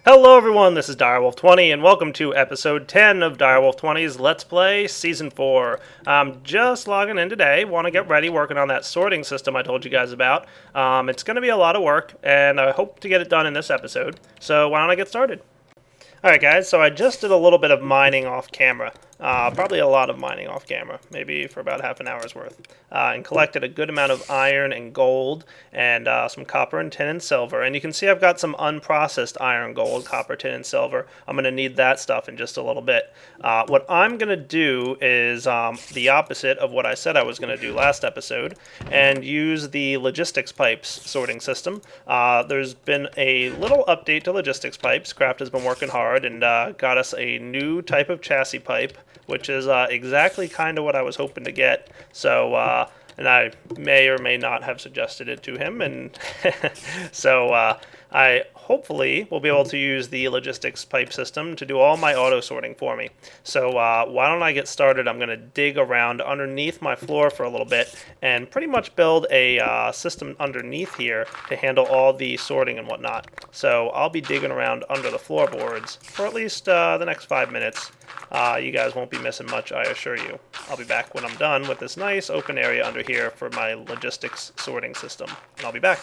Hello everyone, this is Direwolf20 and welcome to episode 10 of Direwolf20's Let's Play Season 4. I'm just logging in today, want to get ready working on that sorting system I told you guys about. It's going to be a lot of work and I hope to get it done in this episode, so why don't I get started? Alright guys, so I just did a little bit of mining off camera. Probably a lot of mining off camera, maybe for about half an hour's worth. And collected a good amount of iron and gold, and some copper and tin and silver. And you can see I've got some unprocessed iron, gold, copper, tin, and silver. I'm going to need that stuff in just a little bit. What I'm going to do is the opposite of what I said I was going to do last episode, and use the logistics pipes sorting system. There's been a little update to logistics pipes. Craft has been working hard and got us a new type of chassis pipe, which is exactly kind of what I was hoping to get. So, and I may or may not have suggested it to him, and so I hopefully will be able to use the logistics pipe system to do all my auto sorting for me. So why don't I get started? I'm going to dig around underneath my floor for a little bit and pretty much build a system underneath here to handle all the sorting and whatnot. So I'll be digging around under the floorboards for at least the next 5 minutes. You guys won't be missing much, I assure you. I'll be back when I'm done with this nice open area under here for my logistics sorting system. And I'll be back.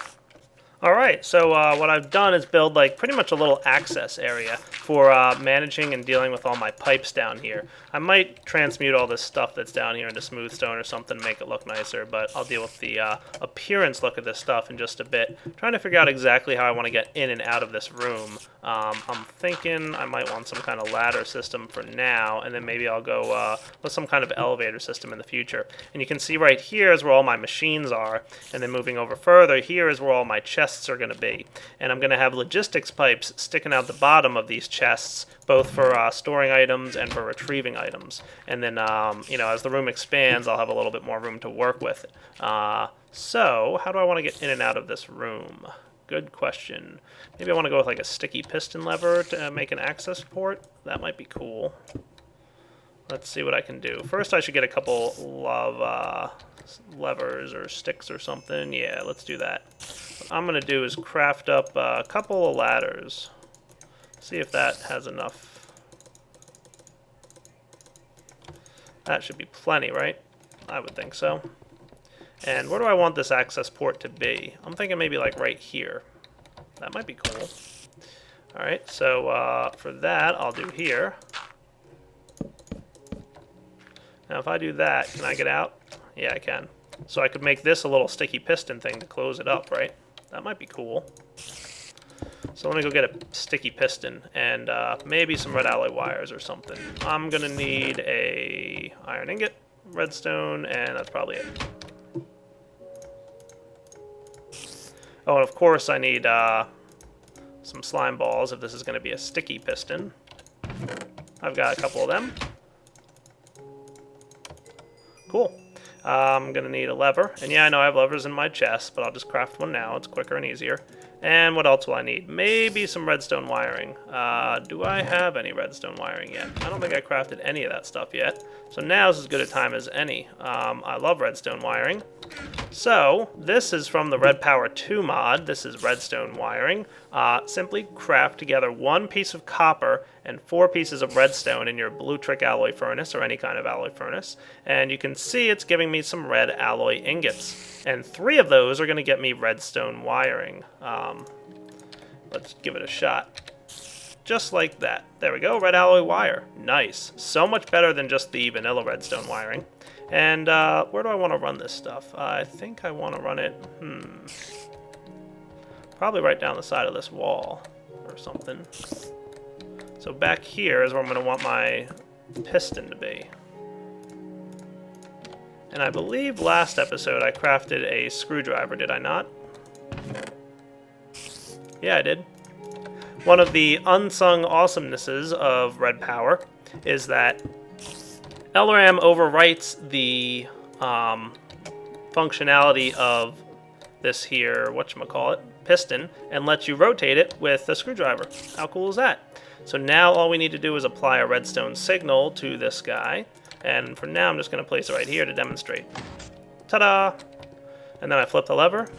Alright, so what I've done is build like pretty much a little access area for managing and dealing with all my pipes down here. I might transmute all this stuff that's down here into smooth stone or something to make it look nicer, but I'll deal with the appearance look of this stuff in just a bit. I'm trying to figure out exactly how I want to get in and out of this room. I'm thinking I might want some kind of ladder system for now, and then maybe I'll go with some kind of elevator system in the future. And you can see right here is where all my machines are, and then moving over further, here is where all my chests are going to be. And I'm going to have logistics pipes sticking out the bottom of these chests, both for storing items and for retrieving items. And then, as the room expands, I'll have a little bit more room to work with. So, how do I want to get in and out of this room? Good question. Maybe I want to go with like a sticky piston lever to make an access port. That might be cool. Let's see what I can do. First, I should get a couple of levers or sticks or something. Yeah, let's do that. What I'm going to do is craft up a couple of ladders. See if that has enough. That should be plenty, right? I would think so. And where do I want this access port to be? I'm thinking maybe like right here. That might be cool. Alright, so for that, I'll do here. Now if I do that, can I get out? Yeah, I can. So I could make this a little sticky piston thing to close it up, right? That might be cool. So let me go get a sticky piston and maybe some red alloy wires or something. I'm going to need a iron ingot, redstone, and that's probably it. Oh, and of course I need some slime balls if this is going to be a sticky piston. I've got a couple of them. Cool. I'm going to need a lever. And yeah, I know I have levers in my chest, but I'll just craft one now. It's quicker and easier. And what else will I need? Maybe some redstone wiring. Do I have any redstone wiring yet? I don't think I crafted any of that stuff yet. So now's as good a time as any. I love redstone wiring. So this is from the Red Power 2 mod. This is redstone wiring. Simply craft together 1 piece of copper and 4 pieces of redstone in your blue trick alloy furnace or any kind of alloy furnace. And you can see it's giving me some red alloy ingots. And 3 of those are going to get me redstone wiring. Let's give it a shot. Just like that. There we go, red alloy wire. Nice. So much better than just the vanilla redstone wiring. And where do I want to run this stuff? I think I want to run it, probably right down the side of this wall or something. So back here is where I'm going to want my piston to be. And I believe last episode I crafted a screwdriver, did I not? Yeah, I did. One of the unsung awesomenesses of Red Power is that LRAM overwrites the functionality of this here, whatchamacallit, piston, and lets you rotate it with a screwdriver. How cool is that? So now all we need to do is apply a redstone signal to this guy, and for now I'm just going to place it right here to demonstrate. Ta-da! And then I flip the lever,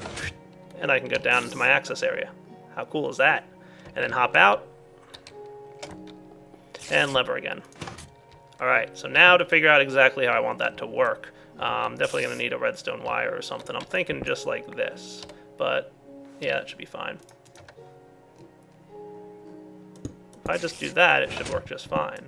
and I can go down into my access area. How cool is that? And then hop out, and lever again. Alright, so now to figure out exactly how I want that to work. I'm definitely going to need a redstone wire or something. I'm thinking just like this, but yeah, that should be fine. If I just do that, it should work just fine.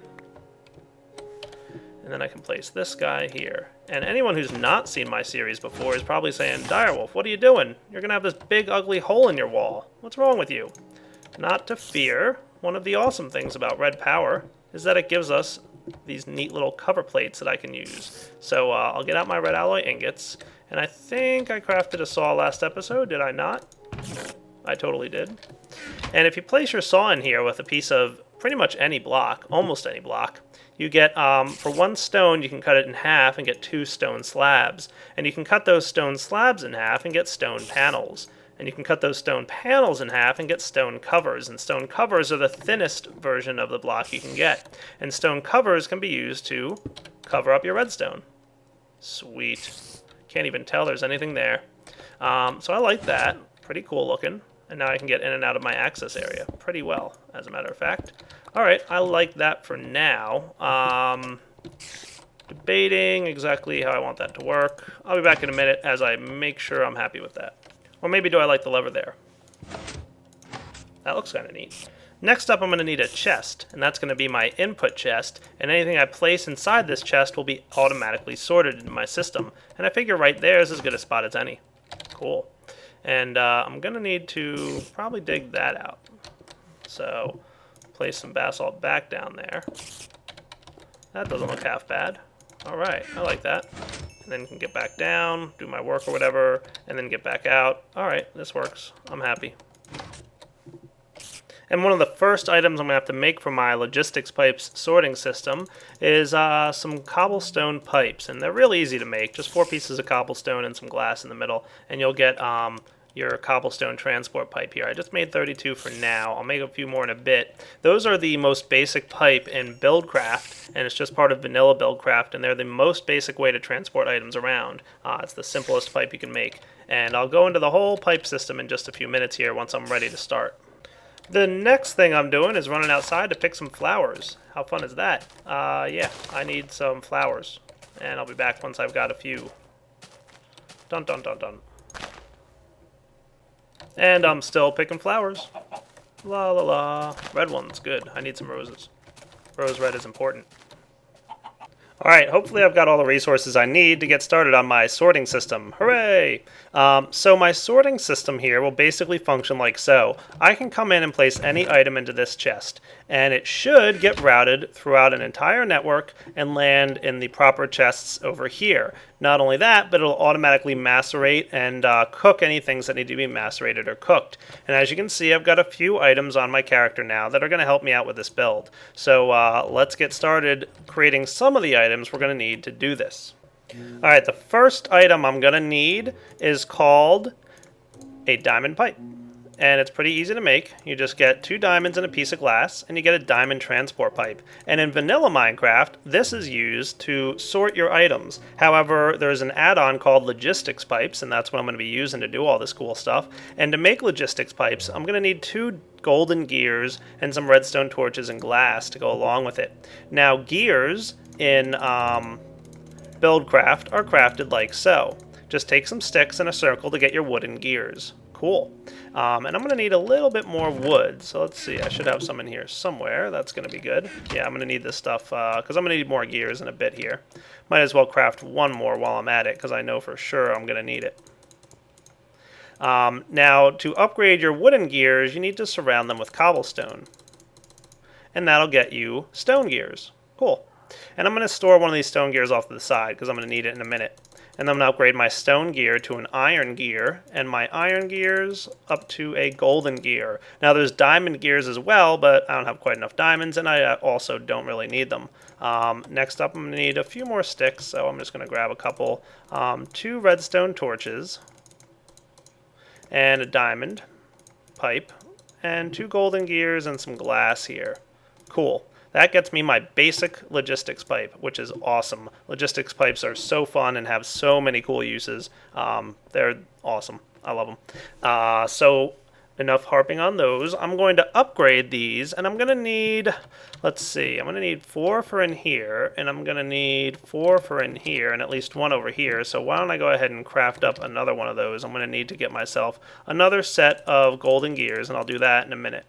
And then I can place this guy here. And anyone who's not seen my series before is probably saying, Direwolf, what are you doing? You're going to have this big ugly hole in your wall. What's wrong with you? Not to fear. One of the awesome things about red power is that it gives us these neat little cover plates that I can use. So I'll get out my red alloy ingots. And I think I crafted a saw last episode, did I not? I totally did. And if you place your saw in here with a piece of pretty much any block, almost any block, you get, for 1 stone, you can cut it in half and get 2 stone slabs. And you can cut those stone slabs in half and get stone panels. And you can cut those stone panels in half and get stone covers. And stone covers are the thinnest version of the block you can get. And stone covers can be used to cover up your redstone. Sweet. Can't even tell there's anything there. So I like that. Pretty cool looking. And now I can get in and out of my access area pretty well, as a matter of fact. Alright, I like that for now. Debating exactly how I want that to work. I'll be back in a minute as I make sure I'm happy with that. Or maybe do I like the lever there? That looks kind of neat. Next up, I'm going to need a chest, and that's going to be my input chest, and anything I place inside this chest will be automatically sorted into my system. And I figure right there is as good a spot as any. Cool. And I'm going to need to probably dig that out. So, place some basalt back down there. That doesn't look half bad. Alright, I like that. And then can get back down, do my work or whatever, and then get back out. Alright, this works. I'm happy. And one of the first items I'm going to have to make for my logistics pipes sorting system is some cobblestone pipes. And they're really easy to make. Just 4 pieces of cobblestone and some glass in the middle. And you'll get your cobblestone transport pipe here. I just made 32 for now. I'll make a few more in a bit. Those are the most basic pipe in BuildCraft, and it's just part of vanilla BuildCraft, and they're the most basic way to transport items around. It's the simplest pipe you can make. And I'll go into the whole pipe system in just a few minutes here once I'm ready to start. The next thing I'm doing is running outside to pick some flowers. How fun is that? Yeah, I need some flowers. And I'll be back once I've got a few. Dun dun dun dun. And I'm still picking flowers. La la la. Red one's good. I need some roses. Rose red is important. Alright, hopefully I've got all the resources I need to get started on my sorting system. Hooray! So my sorting system here will basically function like so. I can come in and place any item into this chest, and it should get routed throughout an entire network and land in the proper chests over here. Not only that, but it'll automatically macerate and cook any things that need to be macerated or cooked. And as you can see, I've got a few items on my character now that are going to help me out with this build. So let's get started creating some of the items we're going to need to do this. Alright, the first item I'm going to need is called a diamond pipe. And it's pretty easy to make. You just get 2 diamonds and a piece of glass, and you get a diamond transport pipe. And in vanilla Minecraft, this is used to sort your items. However, there's an add-on called logistics pipes, and that's what I'm going to be using to do all this cool stuff. And to make logistics pipes, I'm going to need 2 golden gears and some redstone torches and glass to go along with it. Now, gears in BuildCraft are crafted like so. Just take some sticks in a circle to get your wooden gears. Cool. And I'm going to need a little bit more wood. So let's see. I should have some in here somewhere. That's going to be good. Yeah, I'm going to need this stuff because I'm going to need more gears in a bit here. Might as well craft one more while I'm at it because I know for sure I'm going to need it. Now, to upgrade your wooden gears, you need to surround them with cobblestone. And that'll get you stone gears. Cool. And I'm going to store one of these stone gears off to the side because I'm going to need it in a minute. And I'm going to upgrade my stone gear to an iron gear, and my iron gears up to a golden gear. Now there's diamond gears as well, but I don't have quite enough diamonds, and I also don't really need them. Next up, I'm going to need a few more sticks, so I'm just going to grab a couple. 2 redstone torches, and a diamond pipe, and 2 golden gears and some glass here. Cool. That gets me my basic logistics pipe, which is awesome. Logistics pipes are so fun and have so many cool uses. They're awesome. I love them. So enough harping on those. I'm going to upgrade these, and I'm going to need, let's see, I'm going to need 4 for in here, and I'm going to need 4 for in here, and at least 1 over here. So why don't I go ahead and craft up another one of those. I'm going to need to get myself another set of golden gears, and I'll do that in a minute.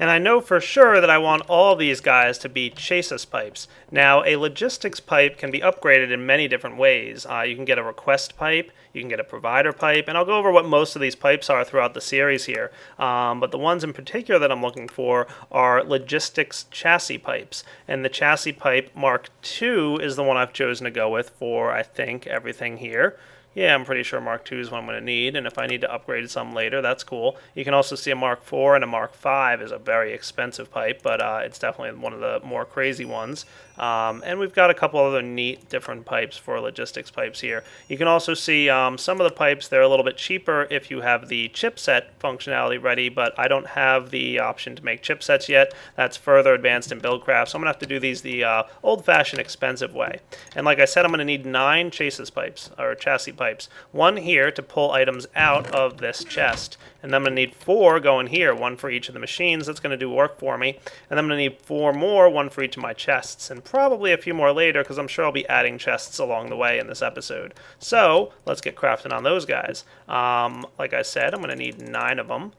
And I know for sure that I want all these guys to be chassis pipes. Now, a logistics pipe can be upgraded in many different ways. You can get a request pipe, you can get a provider pipe, and I'll go over what most of these pipes are throughout the series here. But the ones in particular that I'm looking for are logistics chassis pipes. And the chassis pipe Mark II is the one I've chosen to go with for, I think, everything here. Yeah, I'm pretty sure Mark II is what I'm going to need, and if I need to upgrade some later, that's cool. You can also see a Mark IV and a Mark V is a very expensive pipe, but it's definitely one of the more crazy ones. And we've got a couple other neat different pipes for logistics pipes here. You can also see some of the pipes, they're a little bit cheaper if you have the chipset functionality ready, but I don't have the option to make chipsets yet. That's further advanced in BuildCraft, so I'm going to have to do these the old-fashioned expensive way. And like I said, I'm going to need 9 chassis pipes, or chassis pipes. 1 here to pull items out of this chest. And then I'm going to need 4 going here, 1 for each of the machines. That's going to do work for me. And then I'm going to need 4 more, 1 for each of my chests. And probably a few more later, because I'm sure I'll be adding chests along the way in this episode. So let's get crafting on those guys. Like I said, I'm going to need 9 of them.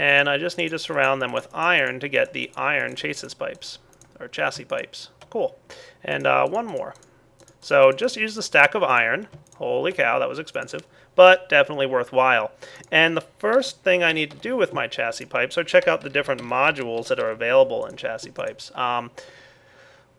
And I just need to surround them with iron to get the iron chassis pipes, or chassis pipes. Cool. And 1 more. So just use the stack of iron. Holy cow, that was expensive, but definitely worthwhile. And the first thing I need to do with my chassis pipes are check out the different modules that are available in chassis pipes.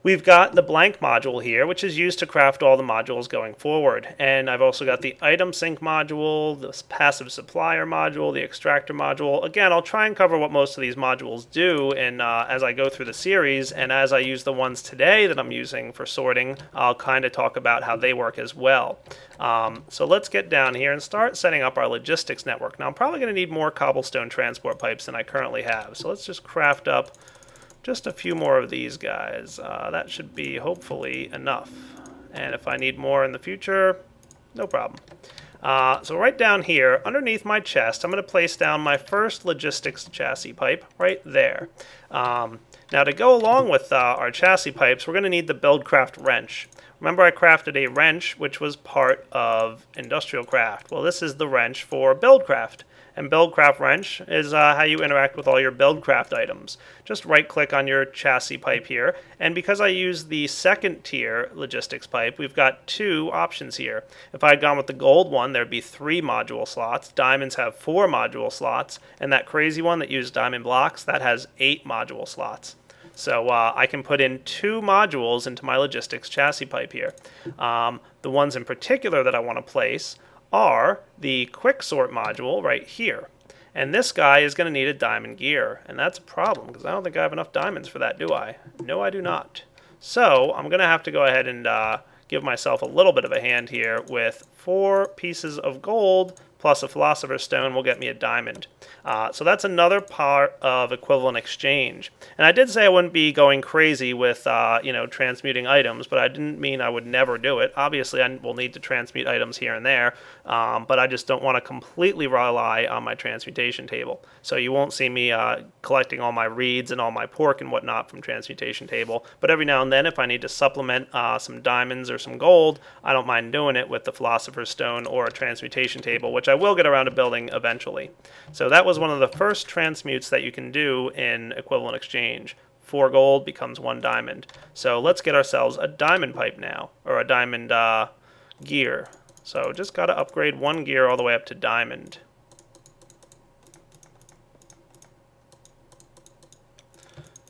We've got the blank module here, which is used to craft all the modules going forward. And I've also got the item sync module, the passive supplier module, the extractor module. Again, I'll try and cover what most of these modules do and as I go through the series, and as I use the ones today that I'm using for sorting, I'll kind of talk about how they work as well. So let's get down here and start setting up our logistics network. Now I'm probably going to need more cobblestone transport pipes than I currently have. So let's just craft up just a few more of these guys. That should be hopefully enough. And if I need more in the future, no problem. So right down here, underneath my chest, I'm going to place down my first logistics chassis pipe right there. Now to go along with our chassis pipes, we're going to need the BuildCraft Wrench. Remember I crafted a wrench which was part of Industrial Craft. Well, this is the wrench for BuildCraft. And BuildCraft Wrench is how you interact with all your BuildCraft items. Just right-click on your chassis pipe here, and because I use the second tier logistics pipe, we've got 2 options here. If I had gone with the gold one, there'd be 3 module slots. Diamonds have 4 module slots, and that crazy one that used diamond blocks, that has 8 module slots. So I can put in 2 modules into my logistics chassis pipe here. The ones in particular that I want to place are the Quicksort Module right here. And this guy is going to need a diamond gear, and that's a problem because I don't think I have enough diamonds for that, do I? No, I do not. So I'm going to have to go ahead and give myself a little bit of a hand here with 4 pieces of gold plus a philosopher's stone will get me a diamond. So that's another part of equivalent exchange. And I did say I wouldn't be going crazy with transmuting items, but I didn't mean I would never do it. Obviously, I will need to transmute items here and there, but I just don't want to completely rely on my transmutation table. So you won't see me collecting all my reeds and all my pork and whatnot from transmutation table. But every now and then, if I need to supplement some diamonds or some gold, I don't mind doing it with the philosopher's stone or a transmutation table, which I will get around to building eventually. So that was one of the first transmutes that you can do in equivalent exchange. 4 gold becomes 1 diamond. So let's get ourselves a diamond pipe now, or a diamond gear. So just got to upgrade 1 gear all the way up to diamond.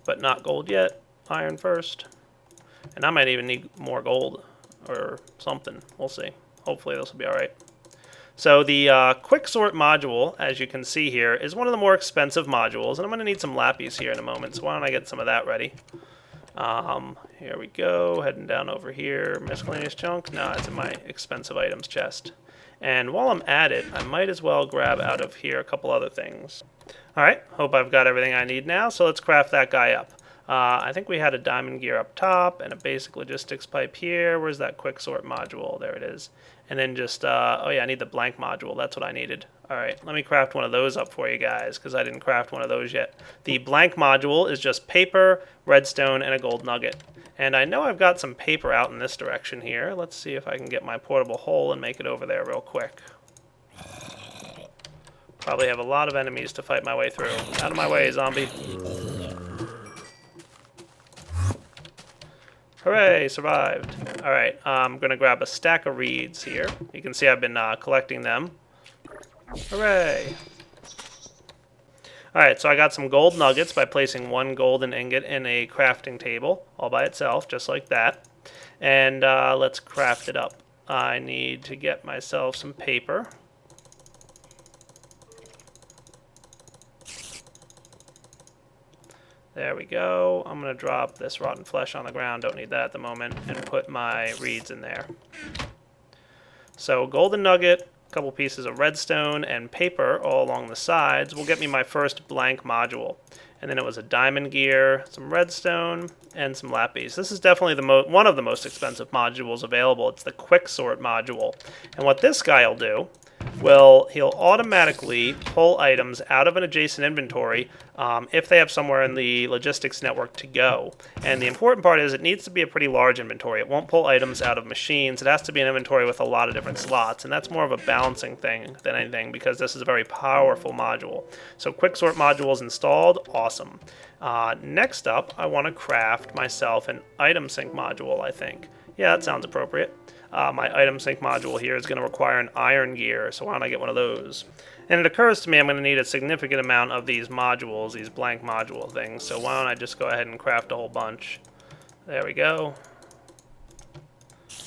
But not gold yet. Iron first. And I might even need more gold or something. We'll see. Hopefully this will be alright. So the Quicksort Module, as you can see here, is one of the more expensive modules, and I'm going to need some lappies here in a moment, so why don't I get some of that ready. Here we go, heading down over here, miscellaneous junk. No, it's in my expensive items chest. And while I'm at it, I might as well grab out of here a couple other things. Alright, hope I've got everything I need now, so let's craft that guy up. I think we had a diamond gear up top and a basic logistics pipe here. Where's that Quicksort Module? There it is. And then just, oh yeah, I need the blank module. That's what I needed. Alright, let me craft one of those up for you guys, because I didn't craft one of those yet. The blank module is just paper, redstone, and a gold nugget. And I know I've got some paper out in this direction here. Let's see if I can get my portable hole and make it over there real quick. Probably have a lot of enemies to fight my way through. Out of my way, zombie. Hooray, survived. Alright, I'm going to grab a stack of reeds here. You can see I've been collecting them. Hooray! Alright, so I got some gold nuggets by placing one golden ingot in a crafting table, all by itself, just like that. And let's craft it up. I need to get myself some paper. There we go. I'm going to drop this rotten flesh on the ground, don't need that at the moment, and put my reeds in there. So golden nugget, a couple pieces of redstone, and paper all along the sides will get me my first blank module. And then it was a diamond gear, some redstone, and some lapis. This is definitely one of the most expensive modules available. It's the Quicksort Module. And what this guy will do, well, he'll automatically pull items out of an adjacent inventory if they have somewhere in the logistics network to go. And the important part is it needs to be a pretty large inventory. It won't pull items out of machines. It has to be an inventory with a lot of different slots, and that's more of a balancing thing than anything because this is a very powerful module. So Quicksort Module is installed. Awesome. Next up, I want to craft myself an item sync module, I think. Yeah, that sounds appropriate. My item sync module here is going to require an iron gear, so why don't I get one of those? And it occurs to me I'm going to need a significant amount of these modules, these blank module things, so why don't I just go ahead and craft a whole bunch. There we go.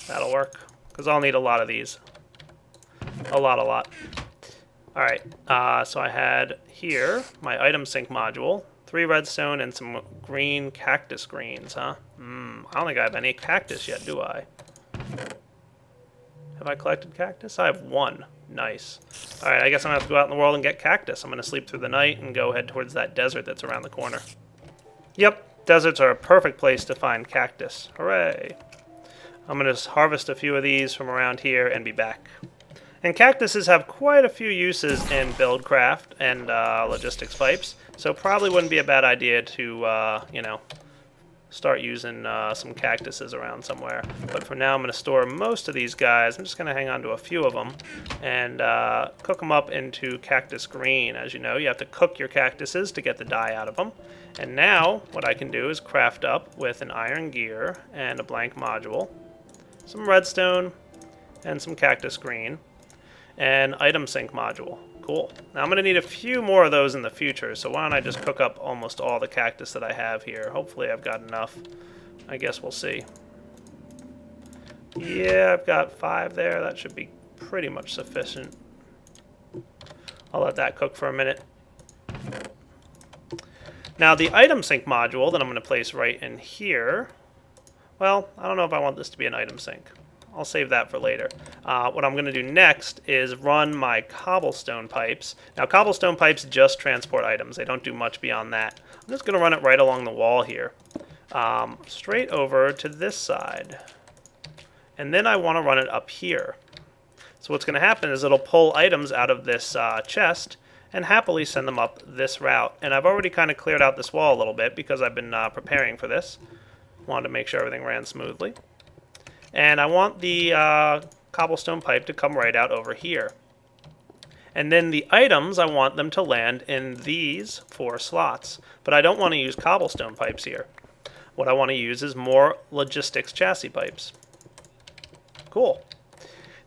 That'll work, because I'll need a lot of these. A lot. Alright, so I had here my item sync module, 3 redstone and some green cactus greens, huh? I don't think I have any cactus yet, do I? Have I collected cactus? I have 1. Nice. Alright, I guess I'm going to have to go out in the world and get cactus. I'm going to sleep through the night and go head towards that desert that's around the corner. Yep, deserts are a perfect place to find cactus. Hooray. I'm going to harvest a few of these from around here and be back. And cactuses have quite a few uses in BuildCraft and logistics pipes, so probably wouldn't be a bad idea to, start using some cactuses around somewhere. But for now, I'm going to store most of these guys. I'm just going to hang on to a few of them and cook them up into cactus green. As you know, you have to cook your cactuses to get the dye out of them. And now, what I can do is craft up with an iron gear and a blank module, some redstone, and some cactus green, and item sync module. Cool. Now I'm going to need a few more of those in the future, so why don't I just cook up almost all the cactus that I have here. Hopefully I've got enough. I guess we'll see. Yeah, I've got 5 there. That should be pretty much sufficient. I'll let that cook for a minute. Now the item sync module that I'm going to place right in here, well, I don't know if I want this to be an item sync. I'll save that for later. What I'm going to do next is run my cobblestone pipes. Now, cobblestone pipes just transport items. They don't do much beyond that. I'm just going to run it right along the wall here, straight over to this side. And then I want to run it up here. So what's going to happen is it'll pull items out of this chest and happily send them up this route. And I've already kind of cleared out this wall a little bit because I've been preparing for this. Wanted to make sure everything ran smoothly. And I want the cobblestone pipe to come right out over here. And then the items, I want them to land in these 4 slots. But I don't want to use cobblestone pipes here. What I want to use is more logistics chassis pipes. Cool.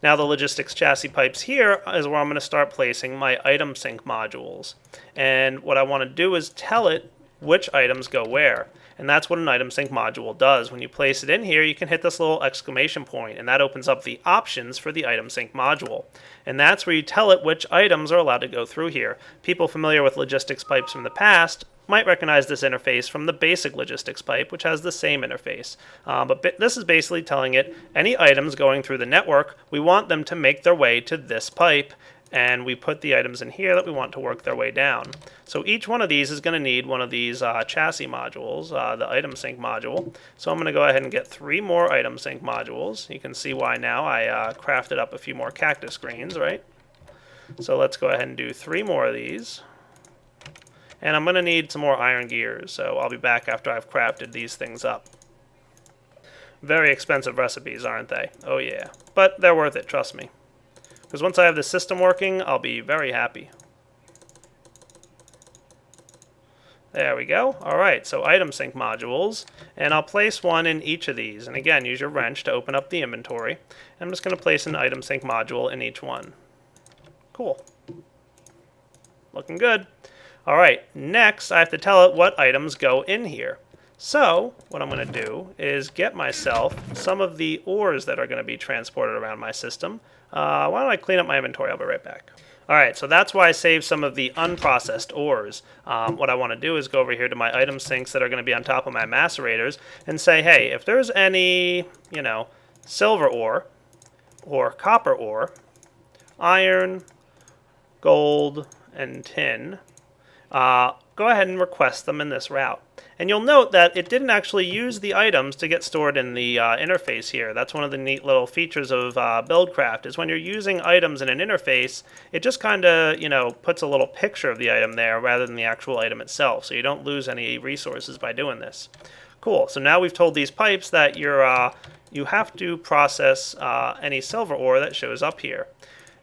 Now the logistics chassis pipes here is where I'm going to start placing my item sync modules. And what I want to do is tell it which items go where. And that's what an item sync module does. When you place it in here, you can hit this little exclamation point, and that opens up the options for the item sync module. And that's where you tell it which items are allowed to go through here. People familiar with logistics pipes from the past might recognize this interface from the basic logistics pipe, which has the same interface. But this is basically telling it any items going through the network, we want them to make their way to this pipe. And we put the items in here that we want to work their way down. So each one of these is going to need one of these chassis modules, the item sync module. So I'm going to go ahead and get 3 more item sync modules. You can see why now I crafted up a few more cactus greens, right? So let's go ahead and do 3 more of these. And I'm going to need some more iron gears, so I'll be back after I've crafted these things up. Very expensive recipes, aren't they? Oh yeah. But they're worth it, trust me. Because once I have the system working, I'll be very happy. There we go. Alright, so item sync modules. And I'll place one in each of these. And again, use your wrench to open up the inventory. And I'm just going to place an item sync module in each one. Cool. Looking good. Alright, next I have to tell it what items go in here. So, what I'm going to do is get myself some of the ores that are going to be transported around my system. Why don't I clean up my inventory? I'll be right back. Alright, so that's why I saved some of the unprocessed ores. What I want to do is go over here to my item sinks that are going to be on top of my macerators and say, hey, if there's any, silver ore or copper ore, iron, gold, and tin, go ahead and request them in this route. And you'll note that it didn't actually use the items to get stored in the interface here. That's one of the neat little features of BuildCraft, is when you're using items in an interface, it just kind of, puts a little picture of the item there rather than the actual item itself, so you don't lose any resources by doing this. Cool, so now we've told these pipes that you have to process any silver ore that shows up here.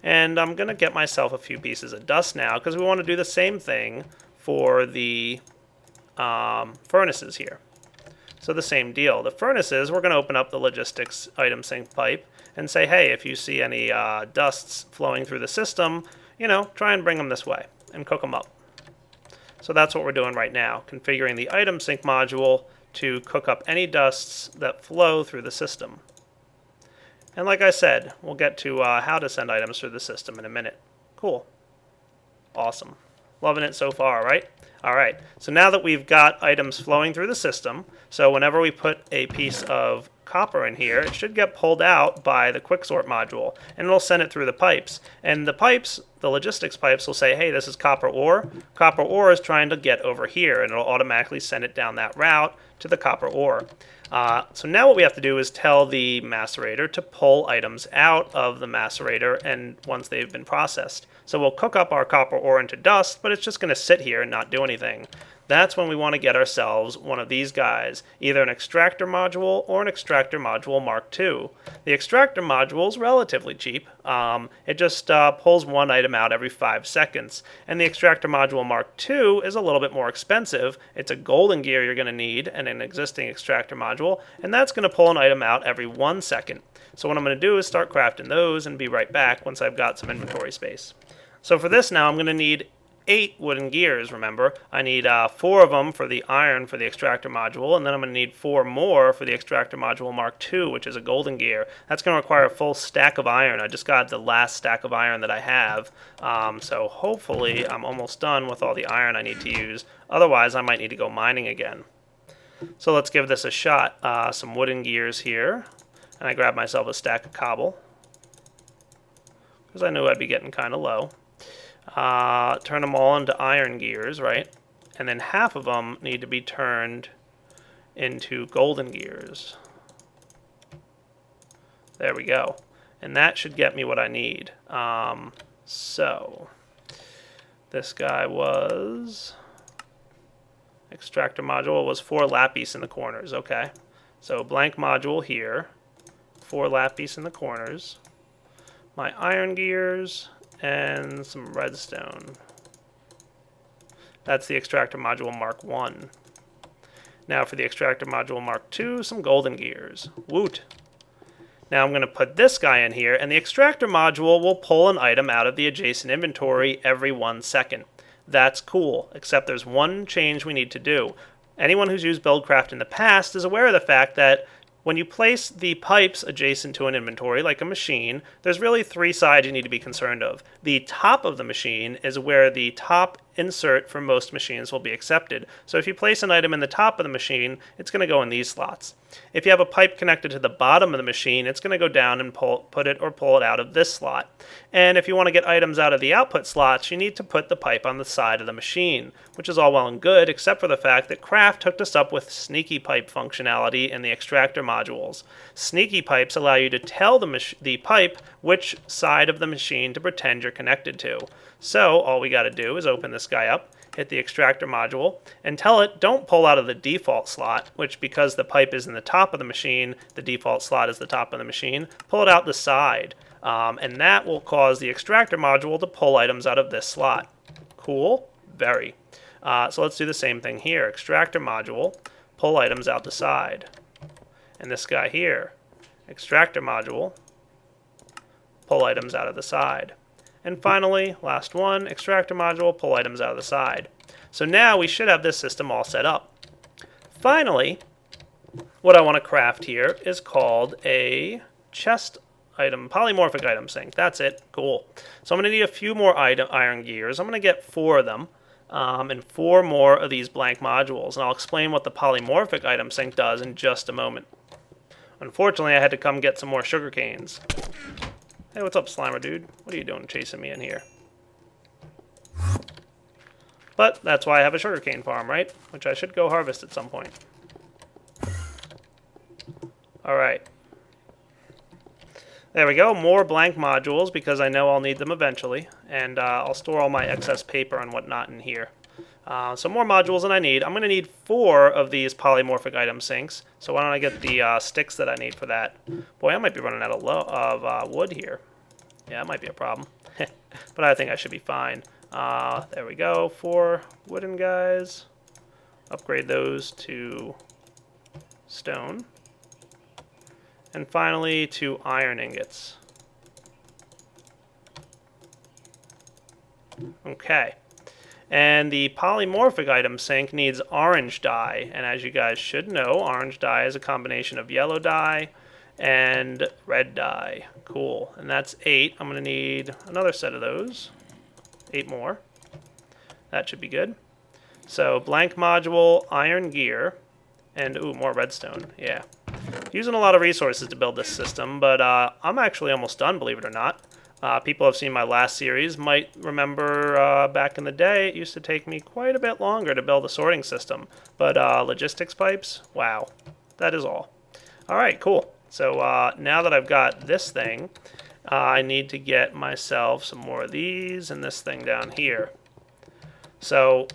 And I'm going to get myself a few pieces of dust now, because we want to do the same thing for the furnaces here. So the same deal. The furnaces, we're going to open up the logistics item sync pipe and say, hey, if you see any dusts flowing through the system, try and bring them this way and cook them up. So that's what we're doing right now, configuring the item sync module to cook up any dusts that flow through the system. And like I said, we'll get to how to send items through the system in a minute. Cool. Awesome. Loving it so far, right? Alright, so now that we've got items flowing through the system, so whenever we put a piece of copper in here, it should get pulled out by the Quicksort module, and it'll send it through the pipes. And the pipes, the logistics pipes, will say, hey, this is copper ore. Copper ore is trying to get over here, and it'll automatically send it down that route to the copper ore. So now what we have to do is tell the macerator to pull items out of the macerator and once they've been processed. So we'll cook up our copper ore into dust, but it's just going to sit here and not do anything. That's when we want to get ourselves one of these guys, either an Extractor Module or an Extractor Module Mark II. The Extractor Module is relatively cheap. It just pulls one item out every 5 seconds. And the Extractor Module Mark II is a little bit more expensive. It's a golden gear you're going to need and an existing Extractor Module, and that's going to pull an item out every 1 second. So what I'm going to do is start crafting those and be right back once I've got some inventory space. So for this now, I'm going to need 8 wooden gears, remember. I need 4 of them for the iron for the Extractor Module, and then I'm going to need 4 more for the Extractor Module Mark II, which is a golden gear. That's going to require a full stack of iron. I just got the last stack of iron that I have, so hopefully I'm almost done with all the iron I need to use. Otherwise, I might need to go mining again. So let's give this a shot. Some wooden gears here, and I grab myself a stack of cobble, because I knew I'd be getting kind of low. Turn them all into iron gears, right? And then half of them need to be turned into golden gears. There we go. And that should get me what I need. So this guy was... Extractor Module was 4 lapis in the corners, okay. So blank module here, 4 lapis in the corners. My iron gears... and some redstone. That's the Extractor Module Mark I. Now for the Extractor Module Mark II, some golden gears. Woot! Now I'm going to put this guy in here, and the Extractor Module will pull an item out of the adjacent inventory every 1 second. That's cool, except there's one change we need to do. Anyone who's used BuildCraft in the past is aware of the fact that when you place the pipes adjacent to an inventory, like a machine, there's really 3 sides you need to be concerned of. The top of the machine is where the top insert for most machines will be accepted. So if you place an item in the top of the machine, it's going to go in these slots. If you have a pipe connected to the bottom of the machine, it's going to go down and pull it out of this slot. And if you want to get items out of the output slots, you need to put the pipe on the side of the machine, which is all well and good, except for the fact that Craft hooked us up with sneaky pipe functionality in the extractor modules. Sneaky pipes allow you to tell the pipe which side of the machine to pretend you're connected to. So all we got to do is open this guy up, hit the extractor module, and tell it don't pull out of the default slot, which because the pipe is in the top of the machine, the default slot is the top of the machine, pull it out the side. And that will cause the extractor module to pull items out of this slot. Cool? Very. So let's do the same thing here. Extractor module, pull items out the side. And this guy here, extractor module, pull items out of the side. And finally, last one, extractor module, pull items out of the side. So now we should have this system all set up. Finally, what I want to craft here is called a chest item, polymorphic item sink. That's it. Cool. So I'm going to need a few more iron gears. I'm going to get 4 of them and 4 more of these blank modules. And I'll explain what the polymorphic item sink does in just a moment. Unfortunately, I had to come get some more sugar canes. Hey, what's up, Slimer dude? What are you doing chasing me in here? But that's why I have a sugarcane farm, right? Which I should go harvest at some point. Alright. There we go, more blank modules because I know I'll need them eventually. And I'll store all my excess paper and whatnot in here. So more modules than I need. I'm going to need 4 of these polymorphic item sinks. So why don't I get the sticks that I need for that? Boy, I might be running out of wood here. Yeah, that might be a problem. But I think I should be fine. There we go. 4 wooden guys. Upgrade those to stone. And finally to iron ingots. Okay. And the polymorphic item sink needs orange dye. And as you guys should know, orange dye is a combination of yellow dye and red dye. Cool. And that's 8. I'm going to need another set of those. 8 more. That should be good. So blank module, iron gear, and ooh, more redstone. Yeah. Using a lot of resources to build this system, but I'm actually almost done, believe it or not. People who have seen my last series might remember back in the day it used to take me quite a bit longer to build a sorting system. But logistics pipes, wow, that is all. Alright, cool. So now that I've got this thing, I need to get myself some more of these and this thing down here. So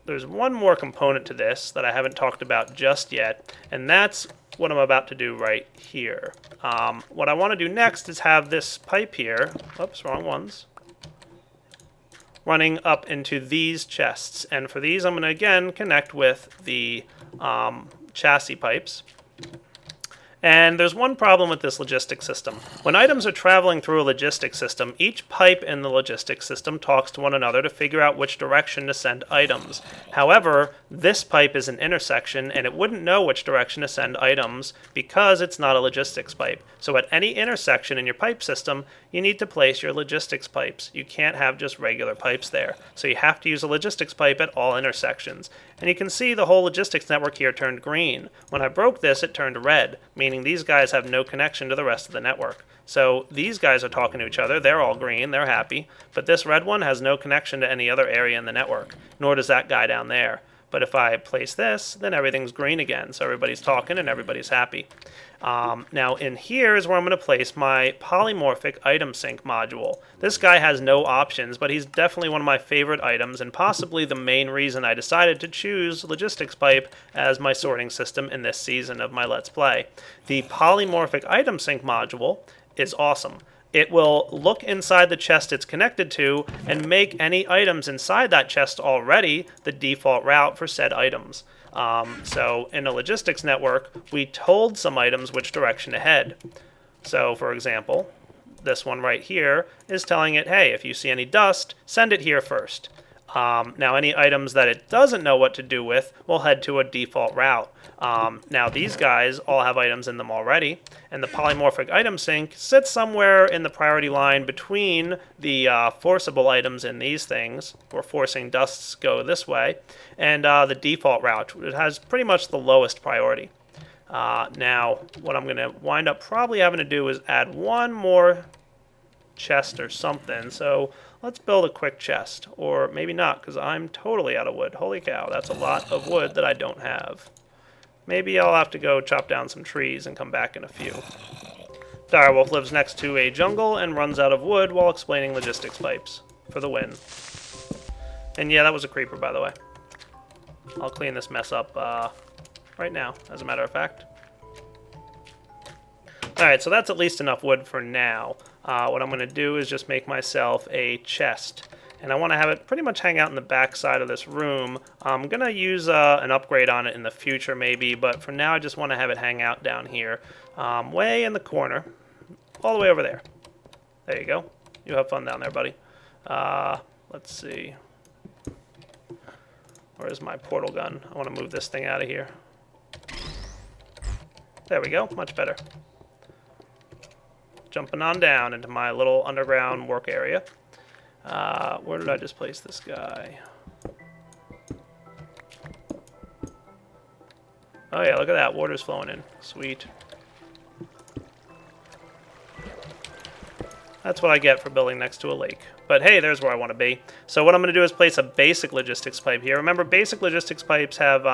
there's one more component to this that I haven't talked about just yet, and that's what I'm about to do right here. What I want to do next is have this pipe here, oops, wrong ones, running up into these chests. And for these, I'm going to again connect with the chassis pipes. And there's one problem with this logistics system. When items are traveling through a logistics system, each pipe in the logistics system talks to one another to figure out which direction to send items. However, this pipe is an intersection, and it wouldn't know which direction to send items because it's not a logistics pipe. So at any intersection in your pipe system, you need to place your logistics pipes. You can't have just regular pipes there. So you have to use a logistics pipe at all intersections. And you can see the whole logistics network here turned green. When I broke this, it turned red, meaning these guys have no connection to the rest of the network. So these guys are talking to each other. They're all green. They're happy. But this red one has no connection to any other area in the network, nor does that guy down there. But if I place this, then everything's green again. So everybody's talking and everybody's happy. Now in here is where I'm going to place my polymorphic item sink module. This guy has no options, but he's definitely one of my favorite items and possibly the main reason I decided to choose logistics pipe as my sorting system in this season of my Let's Play. The polymorphic item sink module is awesome. It will look inside the chest it's connected to and make any items inside that chest already the default route for said items. So in a logistics network, we told some items which direction to head. So for example, this one right here is telling it, hey, if you see any dust, send it here first. Now any items that it doesn't know what to do with will head to a default route. Now these guys all have items in them already, and the polymorphic item sync sits somewhere in the priority line between the forcible items in these things, where forcing dusts go this way, and the default route. It has pretty much the lowest priority. Now what I'm going to wind up probably having to do is add one more chest or something. So let's build a quick chest, or maybe not, because I'm totally out of wood. Holy cow, that's a lot of wood that I don't have. Maybe I'll have to go chop down some trees and come back in a few. Direwolf lives next to a jungle and runs out of wood while explaining logistics pipes. For the win. And yeah, that was a creeper, by the way. I'll clean this mess up right now, as a matter of fact. Alright, so that's at least enough wood for now. What I'm going to do is just make myself a chest. And I want to have it pretty much hang out in the back side of this room. I'm going to use an upgrade on it in the future maybe, but for now I just want to have it hang out down here. Way in the corner. All the way over there. There you go. You have fun down there, buddy. Let's see. Where's my portal gun? I want to move this thing out of here. There we go. Much better. Jumping on down into my little underground work area. Where did I just place this guy? Oh yeah, look at that. Water's flowing in. Sweet. That's what I get for building next to a lake. But hey, there's where I want to be. So what I'm going to do is place a basic logistics pipe here. Remember, basic logistics pipes have,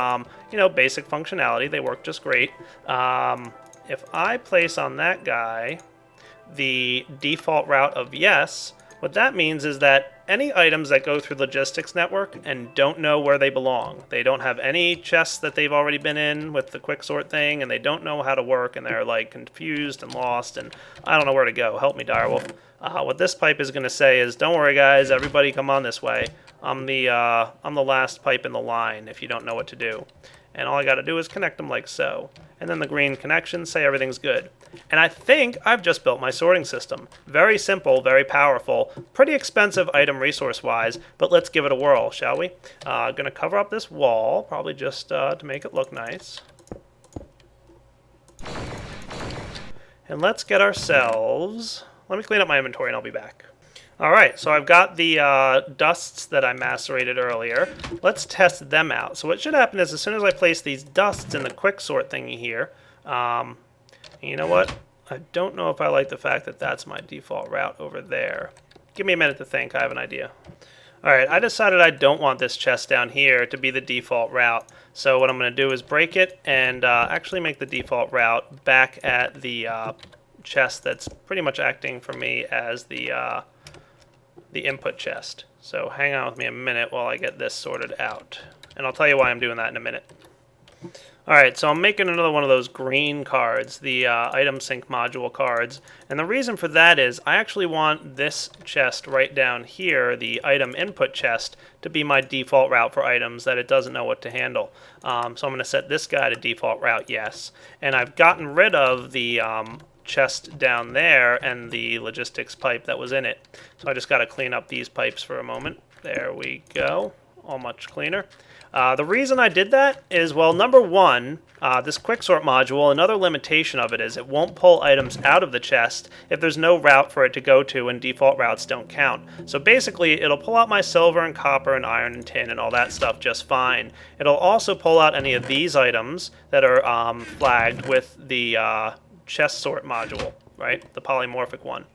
basic functionality. They work just great. If I place on that guy the default route of yes, what that means is that any items that go through logistics network and don't know where they belong, they don't have any chests that they've already been in with the quicksort thing, and they don't know how to work, and they're like confused and lost, and I don't know where to go. Help me, Direwolf. What this pipe is going to say is, don't worry guys, everybody come on this way. I'm the last pipe in the line if you don't know what to do. And all I got to do is connect them like so. And then the green connections say everything's good. And I think I've just built my sorting system. Very simple, very powerful, pretty expensive item resource-wise, but let's give it a whirl, shall we? Gonna cover up this wall, probably just to make it look nice. And let's get ourselves... Let me clean up my inventory and I'll be back. Alright, so I've got the dusts that I macerated earlier. Let's test them out. So what should happen is as soon as I place these dusts in the quicksort thingy here, you know what? I don't know if I like the fact that that's my default route over there. Give me a minute to think. I have an idea. Alright, I decided I don't want this chest down here to be the default route. So what I'm going to do is break it and actually make the default route back at the chest that's pretty much acting for me as the input chest. So hang on with me a minute while I get this sorted out. And I'll tell you why I'm doing that in a minute. Alright, so I'm making another one of those green cards, the item sync module cards. And the reason for that is I actually want this chest right down here, the item input chest, to be my default route for items that it doesn't know what to handle. So I'm going to set this guy to default route yes. And I've gotten rid of the chest down there and the logistics pipe that was in it. So I just got to clean up these pipes for a moment. There we go. All much cleaner. The reason I did that is, well, number one, this Quicksort module, another limitation of it is it won't pull items out of the chest if there's no route for it to go to and default routes don't count. So basically, it'll pull out my silver and copper and iron and tin and all that stuff just fine. It'll also pull out any of these items that are flagged with the chest sort module, right? The polymorphic one.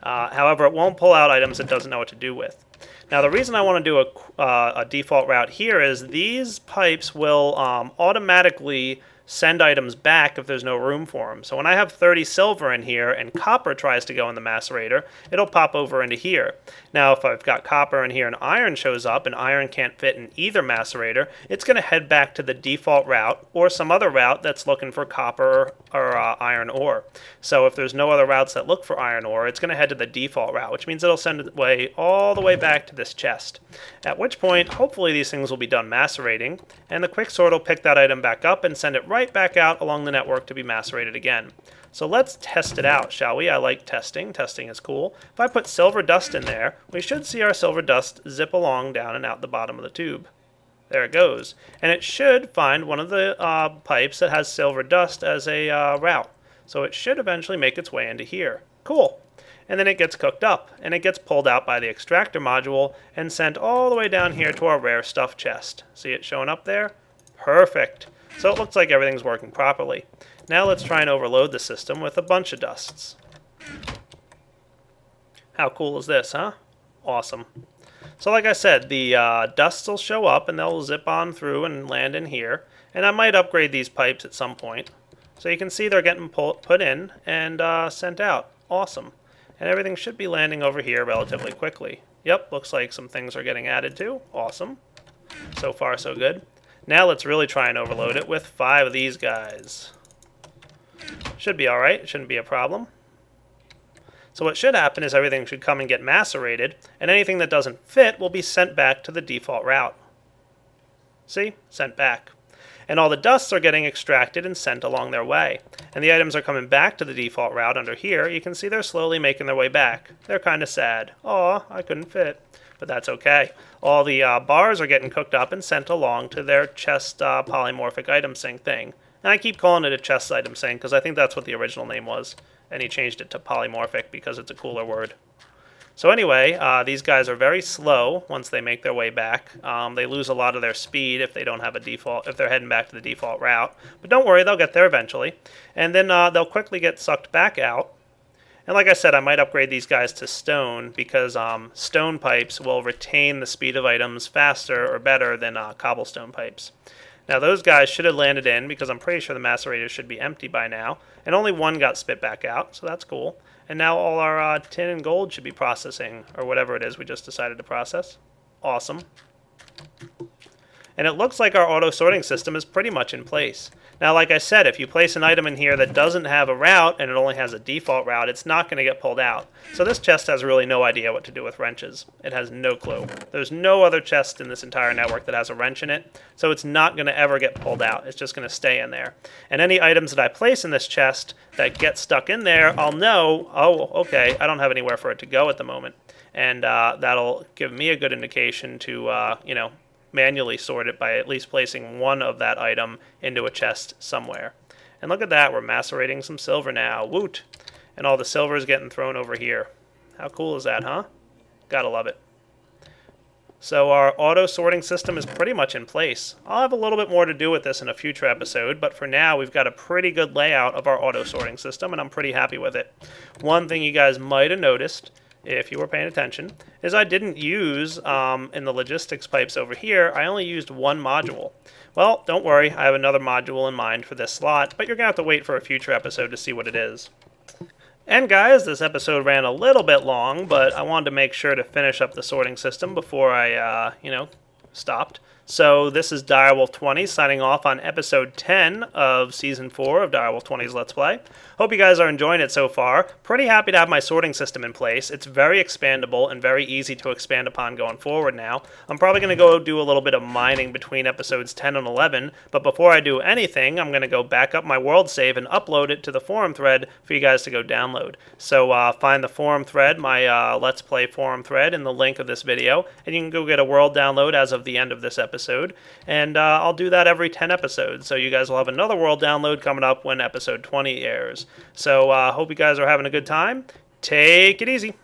However, it won't pull out items it doesn't know what to do with. Now, the reason I want to do a default route here is these pipes will automatically send items back if there's no room for them. So when I have 30 silver in here and copper tries to go in the macerator, it'll pop over into here. Now, if I've got copper in here and iron shows up and iron can't fit in either macerator, it's going to head back to the default route or some other route that's looking for copper iron ore. So if there's no other routes that look for iron ore, it's going to head to the default route, which means it'll send it all the way back to this chest. At which point, hopefully these things will be done macerating, and the quicksort will pick that item back up and send it right back out along the network to be macerated again. So let's test it out, shall we? I like testing. Testing is cool. If I put silver dust in there, we should see our silver dust zip along down and out the bottom of the tube. There it goes. And it should find one of the pipes that has silver dust as a route. So it should eventually make its way into here. Cool. And then it gets cooked up, and it gets pulled out by the Extractor Module and sent all the way down here to our rare stuff chest. See it showing up there? Perfect. So it looks like everything's working properly. Now let's try and overload the system with a bunch of dusts. How cool is this, huh? Awesome. So like I said, the dusts will show up and they'll zip on through and land in here. And I might upgrade these pipes at some point. So you can see they're getting put in and sent out. Awesome. And everything should be landing over here relatively quickly. Yep, looks like some things are getting added to. Awesome. So far so good. Now let's really try and overload it with 5 of these guys. Should be alright, shouldn't be a problem. So what should happen is everything should come and get macerated, and anything that doesn't fit will be sent back to the default route. See? Sent back. And all the dusts are getting extracted and sent along their way. And the items are coming back to the default route under here. You can see they're slowly making their way back. They're kind of sad. Aw, I couldn't fit. But that's okay. All the bars are getting cooked up and sent along to their chest polymorphic item sync thing. And I keep calling it a chest item sync because I think that's what the original name was. And he changed it to polymorphic because it's a cooler word. So anyway, these guys are very slow once they make their way back. They lose a lot of their speed if they don't have a default, if they're heading back to the default route. But don't worry, they'll get there eventually. And then they'll quickly get sucked back out. And like I said, I might upgrade these guys to stone because stone pipes will retain the speed of items faster or better than cobblestone pipes. Now those guys should have landed in because I'm pretty sure the macerators should be empty by now. And only one got spit back out, so that's cool. And now all our tin and gold should be processing, or whatever it is we just decided to process. Awesome. And it looks like our auto sorting system is pretty much in place. Now, like I said, if you place an item in here that doesn't have a route and it only has a default route, it's not going to get pulled out. So this chest has really no idea what to do with wrenches. It has no clue. There's no other chest in this entire network that has a wrench in it, so it's not going to ever get pulled out. It's just going to stay in there. And any items that I place in this chest that get stuck in there, I'll know, oh, okay, I don't have anywhere for it to go at the moment. And that'll give me a good indication to, manually sort it by at least placing one of that item into a chest somewhere. And look at that, we're macerating some silver now. Woot! And all the silver is getting thrown over here. How cool is that, huh? Gotta love it. So our auto sorting system is pretty much in place. I'll have a little bit more to do with this in a future episode, but for now we've got a pretty good layout of our auto sorting system, and I'm pretty happy with it. One thing you guys might have noticed, if you were paying attention, is I didn't use, in the logistics pipes over here, I only used one module. Well, don't worry, I have another module in mind for this slot, but you're going to have to wait for a future episode to see what it is. And guys, this episode ran a little bit long, but I wanted to make sure to finish up the sorting system before I, stopped. So this is Direwolf20 signing off on episode 10 of season 4 of Direwolf20's Let's Play. Hope you guys are enjoying it so far. Pretty happy to have my sorting system in place. It's very expandable and very easy to expand upon going forward now. I'm probably going to go do a little bit of mining between episodes 10 and 11, but before I do anything, I'm going to go back up my world save and upload it to the forum thread for you guys to go download. So find the forum thread, my Let's Play forum thread, in the link of this video, and you can go get a world download as of the end of this episode, and I'll do that every 10 episodes, so you guys will have another world download coming up when episode 20 airs. So hope you guys are having a good time. Take it easy.